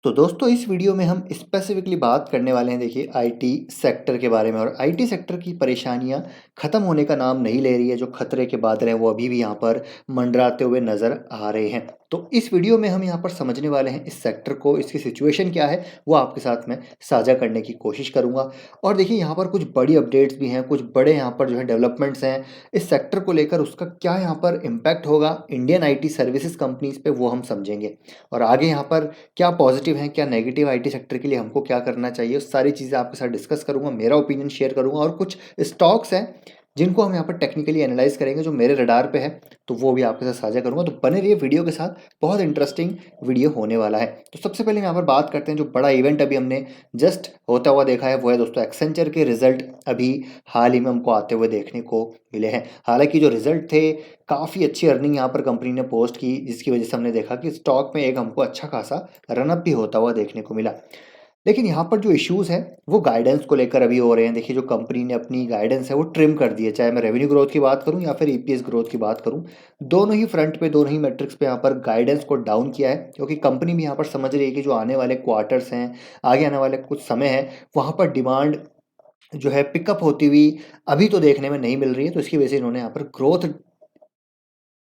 तो दोस्तों इस वीडियो में हम स्पेसिफिकली बात करने वाले हैं देखिए आईटी सेक्टर के बारे में। और आईटी सेक्टर की परेशानियां ख़त्म होने का नाम नहीं ले रही है। जो खतरे के बादल हैं वो अभी भी यहाँ पर मंडराते हुए नज़र आ रहे हैं। तो इस वीडियो में हम यहाँ पर समझने वाले हैं इस सेक्टर को, इसकी सिचुएशन क्या है वो आपके साथ में साझा करने की कोशिश करूँगा। और देखिए यहाँ पर कुछ बड़ी अपडेट्स भी हैं, कुछ बड़े यहाँ पर जो है डेवलपमेंट्स हैं इस सेक्टर को लेकर। उसका क्या यहाँ पर इम्पैक्ट होगा इंडियन आईटी सर्विसेज कंपनीज पे वो हम समझेंगे। और आगे यहाँ पर क्या पॉजिटिव हैं क्या नेगेटिव आईटी सेक्टर के लिए हमको क्या करना चाहिए, उस सारी चीज़ें आपके साथ डिस्कस करूंगा, मेरा ओपिनियन शेयर करूंगा। और कुछ स्टॉक्स हैं जिनको हम यहाँ पर टेक्निकली एनालाइज करेंगे जो मेरे रडार पे है, तो वो भी आपके साथ साझा करूंगा। तो बने रहिए वीडियो के साथ, बहुत इंटरेस्टिंग वीडियो होने वाला है। तो सबसे पहले यहाँ पर बात करते हैं जो बड़ा इवेंट अभी हमने जस्ट होता हुआ देखा है, वो है दोस्तों एक्सेंचर के रिजल्ट अभी हाल ही में हमको आते हुए देखने को मिले हैं। हालांकि जो रिजल्ट थे, काफ़ी अच्छी अर्निंग यहाँ पर कंपनी ने पोस्ट की, जिसकी वजह से हमने देखा कि स्टॉक में एक हमको अच्छा खासा रनअप भी होता हुआ देखने को मिला। लेकिन यहाँ पर जो इश्यूज हैं वो गाइडेंस को लेकर अभी हो रहे हैं। देखिए जो कंपनी ने अपनी गाइडेंस है वो ट्रिम कर दी है, चाहे मैं रेवेन्यू ग्रोथ की बात करूँ या फिर ईपीएस ग्रोथ की बात करूँ। दोनों ही फ्रंट पे, दोनों ही मैट्रिक्स पे यहाँ पर गाइडेंस को डाउन किया है, क्योंकि कंपनी भी यहाँ पर समझ रही है कि जो आने वाले क्वार्टर्स हैं, आगे आने वाले कुछ समय है, वहाँ पर डिमांड जो है पिकअप होती हुई अभी तो देखने में नहीं मिल रही है। तो इसकी वजह से इन्होंने यहाँ पर ग्रोथ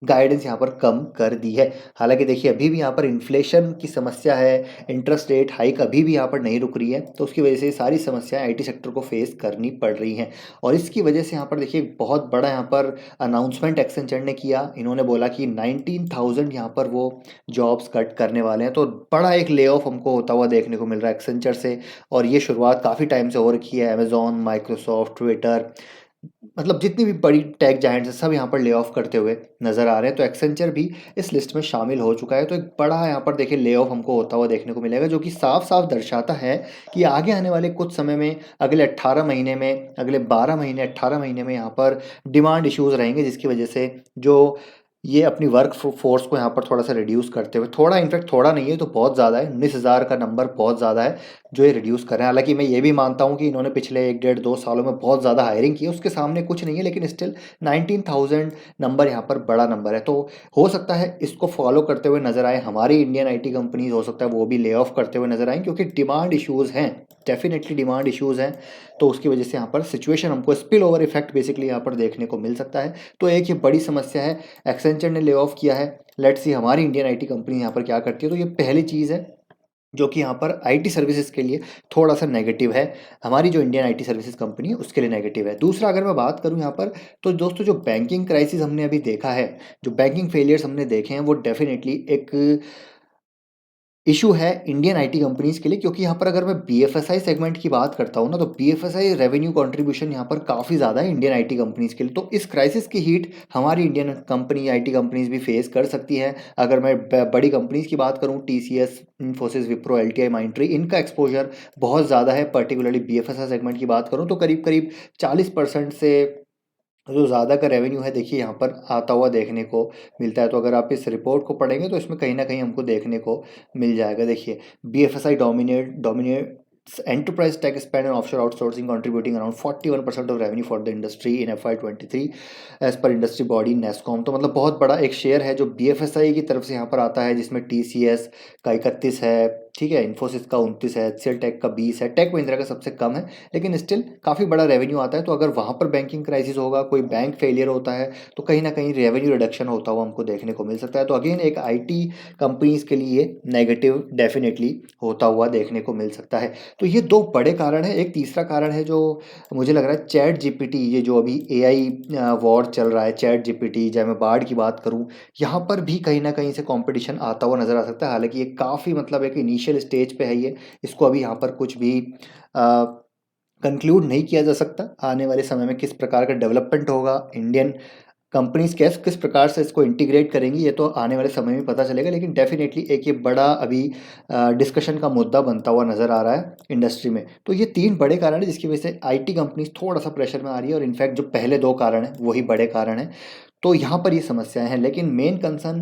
गाइडेंस यहाँ पर कम कर दी है। हालांकि देखिए अभी भी यहाँ पर इन्फ्लेशन की समस्या है, इंटरेस्ट रेट हाइक अभी भी यहाँ पर नहीं रुक रही है, तो उसकी वजह से सारी समस्याएं आईटी सेक्टर को फेस करनी पड़ रही हैं। और इसकी वजह से यहाँ पर देखिए बहुत बड़ा यहाँ पर अनाउंसमेंट एक्सेंचर ने किया। इन्होंने बोला कि 19,000 यहाँ पर वो जॉब्स कट करने वाले हैं। तो बड़ा एक ले ऑफ हमको होता हुआ देखने को मिल रहा है एक्सेंचर से। और ये शुरुआत काफ़ी टाइम से हो रखी है। अमेजॉन, माइक्रोसॉफ्ट, ट्विटर, मतलब जितनी भी बड़ी टेक जायंट्स हैं सब यहाँ पर ले ऑफ करते हुए नजर आ रहे हैं। तो एक्सेंचर भी इस लिस्ट में शामिल हो चुका है। तो एक बड़ा यहाँ पर देखिए ले ऑफ हमको होता हुआ देखने को मिलेगा, जो कि साफ साफ दर्शाता है कि आगे आने वाले कुछ समय में, अगले 18 महीने में, अगले 12 महीने, 18 महीने में यहाँ पर डिमांड इश्यूज रहेंगे, जिसकी वजह से जो ये अपनी वर्क फोर्स को यहाँ पर थोड़ा सा रिड्यूस करते हुए, थोड़ा इनफैक्ट थोड़ा नहीं है तो बहुत ज़्यादा है, 19,000 का नंबर बहुत ज़्यादा है जो ये रिड्यूस कर रहे हैं। हालांकि मैं ये भी मानता हूँ कि इन्होंने पिछले 1 डेढ़ 2 सालों में बहुत ज़्यादा हायरिंग की है, उसके सामने कुछ नहीं है, लेकिन स्टिल 19,000 नंबर यहाँ पर बड़ा नंबर है। तो हो सकता है इसको फॉलो करते हुए नजर आए हमारी इंडियन आईटी कंपनीज, हो सकता है वो भी ले ऑफ करते हुए नजर आए, क्योंकि डिमांड इश्यूज़ हैं, डेफिनेटली डिमांड इश्यूज़ हैं। तो उसकी वजह से यहाँ पर सिचुएशन हमको स्पिल ओवर इफेक्ट बेसिकली यहाँ पर देखने को मिल सकता है। तो एक ये बड़ी समस्या है, एक्सेंचर ने ले ऑफ किया है। लेट्स सी हमारी इंडियन आईटी कंपनी यहाँ पर क्या करती है। तो ये पहली चीज़ है जो कि यहाँ पर आईटी सर्विसेज के लिए थोड़ा सा नेगेटिव है, हमारी जो इंडियन आईटी सर्विसेज कंपनी है उसके लिए नेगेटिव है। दूसरा अगर मैं बात करूँ यहाँ पर, तो दोस्तों जो बैंकिंग क्राइसिस हमने अभी देखा है, जो बैंकिंग फेलियर्स हमने देखे हैं, वो डेफिनेटली एक इशू है इंडियन आईटी कंपनीज के लिए। क्योंकि यहाँ पर अगर मैं बीएफएसआई सेगमेंट की बात करता हूँ ना, तो बीएफएसआई रेवेन्यू कंट्रीब्यूशन यहाँ पर काफ़ी ज़्यादा है इंडियन आईटी कंपनीज के लिए। तो इस क्राइसिस की हीट हमारी इंडियन कंपनी आईटी कंपनीज भी फेस कर सकती है। अगर मैं बड़ी कंपनीज की बात करूँ, टीसीएस, इन्फोसिस, विप्रो, एलटीआई, माइंट्री, इनका एक्सपोजर बहुत ज़्यादा है। पर्टिकुलरली बीएफएसआई सेगमेंट की बात करूँ तो करीब करीब 40% से जो ज़्यादा का रेवेन्यू है देखिए यहाँ पर आता हुआ देखने को मिलता है। तो अगर आप इस रिपोर्ट को पढ़ेंगे तो इसमें कहीं ना कहीं हमको देखने को मिल जाएगा। देखिए BFSI dominate enterprise tech spend and offshore outsourcing contributing around 41% of revenue for the industry in FY23 as per industry body NASSCOM। तो मतलब बहुत बड़ा एक शेयर है जो बीएफएसआई की तरफ से यहाँ पर आता है, जिसमें टीसीएस का 31 है, ठीक है, इन्फोसिस का 29 है, एचसीएल टेक का 20 है, टेक महिंद्रा का सबसे कम है, लेकिन स्टिल काफ़ी बड़ा रेवेन्यू आता है। तो अगर वहाँ पर बैंकिंग क्राइसिस होगा, कोई बैंक फेलियर होता है, तो कहीं ना कहीं रेवेन्यू रिडक्शन होता हुआ हमको देखने को मिल सकता है। तो अगेन एक आईटी कंपनीज के लिए नेगेटिव डेफिनेटली होता हुआ देखने को मिल सकता है। तो ये दो बड़े कारण हैं। एक तीसरा कारण है जो मुझे लग रहा है चैट जीपीटी, ये जो अभी एआई वॉर चल रहा है, चैट जीपीटी, चाहे मैं बार्ड की बात करूं, यहाँ पर भी कहीं ना कहीं से कंपटीशन आता हुआ नजर आ सकता है। हालांकि ये काफ़ी मतलब एक इनिशियल स्टेज पे है, ये इसको अभी यहाँ पर कुछ भी कंक्लूड नहीं किया जा सकता। आने वाले समय में किस प्रकार का डेवलपमेंट होगा, इंडियन कंपनीज किस प्रकार से इसको इंटीग्रेट करेंगी, ये तो आने वाले समय में पता चलेगा। लेकिन डेफिनेटली एक ये बड़ा अभी डिस्कशन का मुद्दा बनता हुआ नज़र आ रहा है इंडस्ट्री में। तो ये तीन बड़े कारण हैं जिसकी वजह से आईटी कंपनीज थोड़ा सा प्रेशर में आ रही है। और इनफैक्ट जो पहले दो कारण हैं वही बड़े कारण हैं। तो यहाँ पर ये समस्याएं हैं। लेकिन मेन कंसर्न,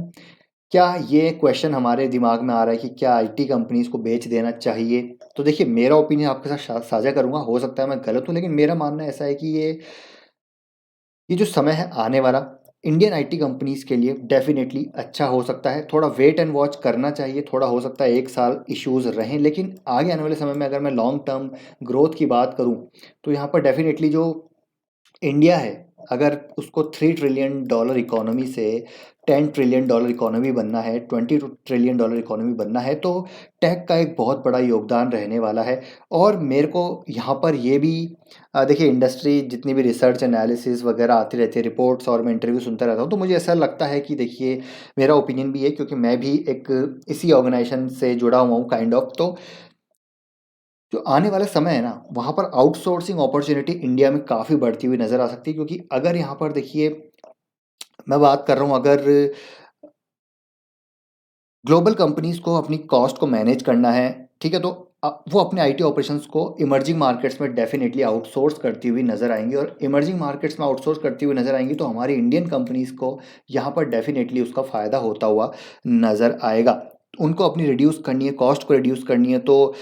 क्या ये क्वेश्चन हमारे दिमाग में आ रहा है कि क्या आईटी कंपनीज को बेच देना चाहिए? तो देखिए मेरा ओपिनियन आपके साथ साझा करूंगा, हो सकता है मैं गलत हूँ, लेकिन मेरा मानना ऐसा है कि ये जो समय है आने वाला, इंडियन आईटी कंपनीज़ के लिए डेफ़िनेटली अच्छा हो सकता है। थोड़ा वेट एंड वॉच करना चाहिए, थोड़ा हो सकता है 1 साल इश्यूज़ रहें, लेकिन आगे आने वाले समय में अगर मैं लॉन्ग टर्म ग्रोथ की बात करूँ, तो यहाँ पर डेफ़िनेटली जो इंडिया है, अगर उसको $3 ट्रिलियन इकोनॉमी से $10 ट्रिलियन इकोनॉमी बनना है, $22 ट्रिलियन इकोनॉमी बनना है, तो टेक का एक बहुत बड़ा योगदान रहने वाला है। और मेरे को यहाँ पर ये भी देखिए, इंडस्ट्री जितनी भी रिसर्च एनालिसिस वगैरह आती रहती है, रिपोर्ट्स, और मैं इंटरव्यू सुनता रहता हूँ, तो मुझे ऐसा लगता है कि देखिए, मेरा ओपिनियन भी है क्योंकि मैं भी एक इसी ऑर्गेनाइजेशन से जुड़ा हुआ हूँ काइंड ऑफ। तो जो आने वाला समय है ना, वहाँ पर आउटसोर्सिंग अपॉर्चुनिटी इंडिया में काफ़ी बढ़ती हुई नज़र आ सकती है, क्योंकि अगर यहाँ पर देखिए, मैं बात कर रहा हूँ, अगर ग्लोबल कंपनीज को अपनी कॉस्ट को मैनेज करना है, ठीक है, तो वो अपने आईटी ऑपरेशंस को इमर्जिंग मार्केट्स में डेफिनेटली आउटसोर्स करती हुई नज़र आएंगी, और इमर्जिंग मार्केट्स में आउटसोर्स करती हुई नज़र आएंगी, तो हमारी इंडियन कंपनीज को यहाँ पर डेफिनेटली उसका फ़ायदा होता हुआ नज़र आएगा। उनको अपनी रिड्यूस करनी है, कॉस्ट को रिड्यूस करनी है, तो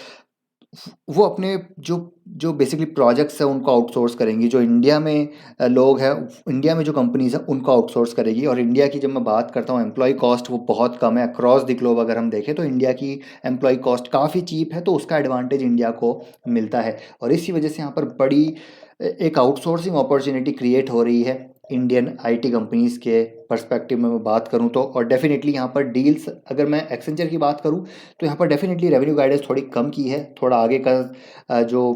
वो अपने जो जो बेसिकली प्रोजेक्ट्स हैं उनको आउटसोर्स करेंगी। जो इंडिया में लोग हैं, इंडिया में जो कंपनीज हैं उनको आउटसोर्स करेगी। और इंडिया की जब मैं बात करता हूँ, एम्प्लॉय कॉस्ट वो बहुत कम है अक्रॉस द ग्लोब। अगर हम देखें तो इंडिया की एम्प्लॉय कॉस्ट काफ़ी चीप है, तो उसका एडवांटेज इंडिया को मिलता है, और इसी वजह से यहाँ पर बड़ी एक आउटसोर्सिंग अपॉर्चुनिटी क्रिएट हो रही है इंडियन आईटी कंपनीज के पर्सपेक्टिव में मैं बात करूं तो। और डेफिनेटली यहाँ पर डील्स, अगर मैं एक्सेंचर की बात करूं, तो यहाँ पर डेफिनेटली रेवेन्यू गाइडेंस थोड़ी कम की है, थोड़ा आगे का जो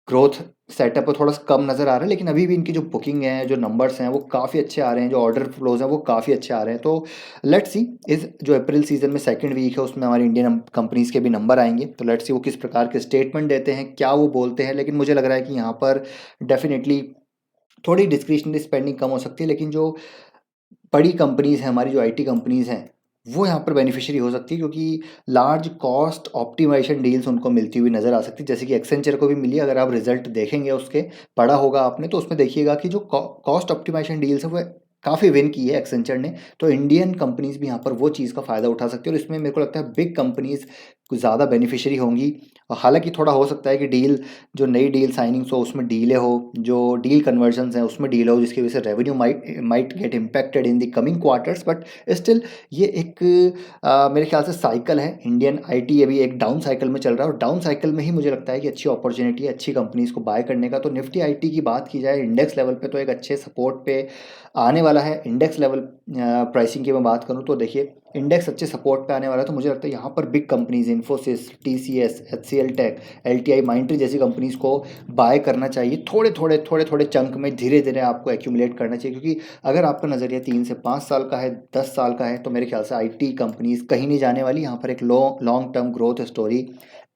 ग्रोथ सेटअप है थोड़ा सा कम नज़र आ रहा है, लेकिन अभी भी इनकी जो बुकिंग है, जो नंबर्स हैं, वो काफ़ी अच्छे आ रहे हैं, जो ऑर्डर फ्लोज हैं वो काफ़ी अच्छे आ रहे हैं। तो लेट्स सी, इस जो अप्रैल सीजन में सेकंड वीक है, उसमें हमारी इंडियन कंपनीज़ के भी नंबर आएंगे, तो लेट्स सी वो किस प्रकार के स्टेटमेंट देते हैं, क्या वो बोलते हैं। लेकिन मुझे लग रहा है कि यहाँ पर डेफिनेटली थोड़ी डिस्क्रिशनरी स्पेंडिंग कम हो सकती है, लेकिन जो बड़ी कंपनीज़ हैं, हमारी जो आईटी कंपनीज़ हैं, वो यहाँ पर बेनिफिशियरी हो सकती है, क्योंकि लार्ज कॉस्ट ऑप्टिमाइजेशन डील्स उनको मिलती हुई नज़र आ सकती है, जैसे कि एक्सेंचर को भी मिली। अगर आप रिजल्ट देखेंगे उसके, पढ़ा होगा आपने, तो उसमें देखिएगा कि जो कॉस्ट ऑप्टिमाइजेशन डील्स है वो काफ़ी विन की है एक्सेंचर ने। तो इंडियन कंपनीज़ भी यहाँ पर वो चीज़ का फ़ायदा उठा सकती है, और इसमें मेरे को लगता है बिग कंपनीज़ कुछ ज़्यादा बेनिफिशियरी होंगी। और हालांकि थोड़ा हो सकता है कि डील, जो नई डील साइनिंग्स हो उसमें डीले हो, जो डील कन्वर्जन्स हैं उसमें डीले हो, जिसकी वजह से revenue might get impacted in the coming quarters. But still ये एक मेरे ख्याल से साइकिल है, इंडियन आईटी अभी एक डाउन साइकिल में चल रहा है, और डाउन साइकिल में ही मुझे लगता है कि अच्छी अपॉर्चुनिटी है अच्छी कंपनीज को बाय करने का। तो निफ्टी आईटी की बात की जाए इंडेक्स लेवल पे, तो एक अच्छे सपोर्ट पे आने वाला है। इंडेक्स लेवल प्राइसिंग की मैं बात करूँ तो देखिए, इंडेक्स अच्छे सपोर्ट पे आने वाला है, तो मुझे लगता है यहाँ पर big companies Infosys, TCS, HCL tech, LTI, Mindtree जैसी कंपनीज को बाय करना चाहिए। थोड़े थोड़े चंक में धीरे धीरे आपको एक्यूमुलेट करना चाहिए, क्योंकि अगर आपका नज़रिया 3 से 5 साल का है, 10 साल का है, तो मेरे ख्याल से आईटी कंपनीज कहीं नहीं जाने वाली। यहाँ पर एक long term growth story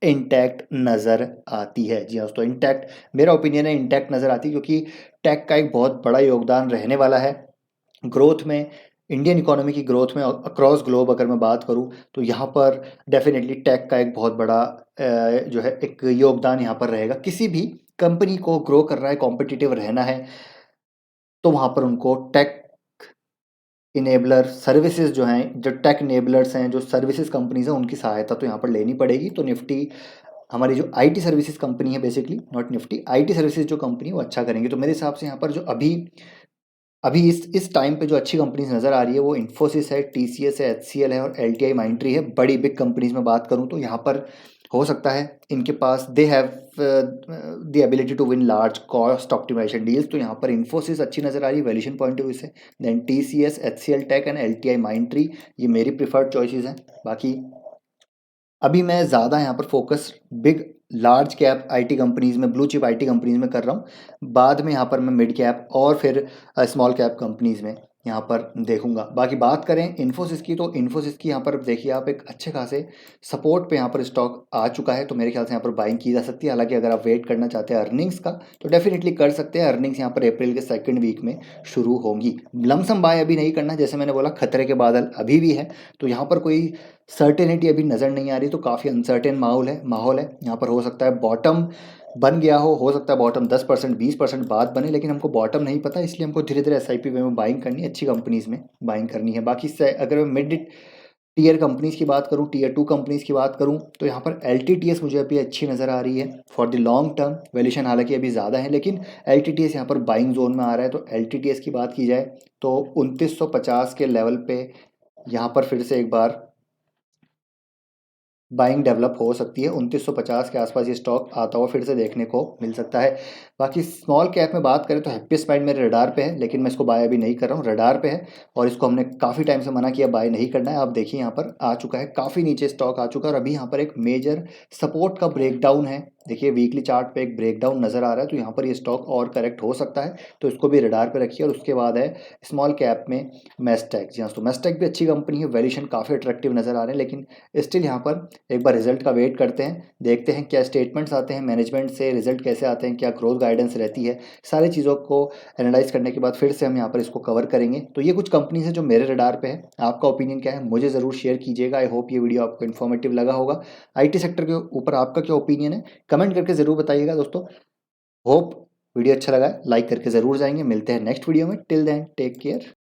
intact नज़र आती है। जी हाँ, तो इंटैक्ट, मेरा ओपिनियन है इंटैक्ट नज़र आती है, क्योंकि टेक का एक बहुत बड़ा योगदान रहने वाला है ग्रोथ में, इंडियन इकोनॉमी की ग्रोथ में अक्रॉस ग्लोब। अगर मैं बात करूं, तो यहाँ पर डेफिनेटली टेक का एक बहुत बड़ा जो है एक योगदान यहाँ पर रहेगा। किसी भी कंपनी को ग्रो कर रहा है, कॉम्पिटिटिव रहना है, तो वहाँ पर उनको टेक इनेबलर सर्विसेज जो हैं, जो टेक इनेबलर्स हैं, जो सर्विसेज कंपनीज हैं, उनकी सहायता तो यहाँ पर लेनी पड़ेगी। तो निफ्टी, हमारी जो आईटी सर्विसेज कंपनी है, basically not Nifty, IT services जो कंपनी है वो अच्छा करेंगे। तो मेरे हिसाब से यहाँ पर जो अभी अभी इस टाइम पे जो अच्छी कंपनीज नज़र आ रही है, वो इन्फोसिस है, टीसीएस है, एचसीएल है, और एलटीआई माइंट्री है। बड़ी बिग कंपनीज में बात करूँ तो यहाँ पर हो सकता है इनके पास they have the ability to win large cost optimisation deals. तो यहाँ पर इन्फोसिस अच्छी नज़र आ रही है वैल्यूएशन पॉइंट ऑफ व्यू से, then TCS, HCL Tech and LTI Mindtree, ये मेरी प्रिफर्ड चॉइसेस हैं। बाकी अभी मैं ज़्यादा यहाँ पर focus big large cap IT companies में, ब्लू चिप आईटी कंपनीज में कर रहा हूँ। बाद में यहाँ पर मैं मिड कैप और फिर स्मॉल कैप कंपनीज में यहाँ पर देखूंगा। बाकी बात करें इन्फोसिस की, तो इन्फोसिस की यहाँ पर देखिए आप, एक अच्छे खासे सपोर्ट पे यहाँ पर स्टॉक आ चुका है, तो मेरे ख्याल से यहाँ पर बाइंग की जा सकती है। हालांकि अगर आप वेट करना चाहते हैं अर्निंग्स का, तो डेफिनेटली कर सकते हैं। अर्निंग्स यहाँ पर अप्रैल के सेकंड वीक में शुरू होंगी। लमसम बाय अभी नहीं करना, जैसे मैंने बोला खतरे के बादल अभी भी है, तो यहाँ पर कोई सर्टेनिटी अभी नज़र नहीं आ रही, तो काफ़ी अनसर्टेन माहौल है यहाँ पर। हो सकता है बॉटम बन गया हो सकता है बॉटम 10% 20% बाद बने, लेकिन हमको बॉटम नहीं पता, इसलिए हमको धीरे धीरे एसआईपी में बाइंग करनी है, अच्छी कंपनीज में बाइंग करनी है। बाकी से अगर मैं टियर कंपनीज़ की बात करूँ, टियर 2 कंपनीज़ की बात करूँ, तो यहाँ पर एलटीटीएस मुझे अभी अच्छी नज़र आ रही है for the long term. Valuation हालाँकि अभी ज़्यादा है, लेकिन एलटीटीएस यहाँ पर बाइंग ज़ोन में आ रहा है। तो एलटीटीएस की बात की जाए तो 2950 के लेवल पे यहाँ पर फिर से एक बार बाइंग डेवलप हो सकती है। 2950 के आसपास ये स्टॉक आता हुआ फिर से देखने को मिल सकता है। बाकी स्मॉल कैप में बात करें तो हैप्पीस्ट माइंड मेरे रडार पे है, लेकिन मैं इसको बाय अभी नहीं कर रहा हूँ, रडार पे है और इसको हमने काफ़ी टाइम से मना किया बाय नहीं करना है। आप देखिए यहाँ पर आ चुका है, काफ़ी नीचे स्टॉक आ चुका है और अभी यहाँ पर एक मेजर सपोर्ट का ब्रेकडाउन है। देखिए वीकली चार्ट पे एक ब्रेकडाउन नज़र आ रहा है, तो यहाँ पर ये स्टॉक और करेक्ट हो सकता है, तो इसको भी रडार पे रखिए। और उसके बाद है स्मॉल कैप में मेस्टेक। जी हाँ, तो मेस्टेक भी अच्छी कंपनी है, वैल्यूएशन काफ़ी अट्रैक्टिव नज़र आ रहे हैं, लेकिन स्टिल यहाँ पर एक बार रिजल्ट का वेट करते हैं, देखते हैं क्या स्टेटमेंट्स आते हैं मैनेजमेंट से, रिजल्ट कैसे आते हैं, क्या ग्रोथ गाइडेंस रहती है। सारी चीज़ों को एनालाइज करने के बाद फिर से हम यहाँ पर इसको कवर करेंगे। तो ये कुछ कंपनीज है जो मेरे रडार पे है। आपका ओपिनियन क्या है मुझे ज़रूर शेयर कीजिएगा। आई होप ये वीडियो आपको इन्फॉर्मेटिव लगा होगा। आईटी सेक्टर के ऊपर आपका क्या ओपिनियन है कमेंट करके ज़रूर बताइएगा दोस्तों। होप वीडियो अच्छा लगा है, लाइक करके ज़रूर जाएंगे। मिलते हैं नेक्स्ट वीडियो में, टिल देन टेक केयर।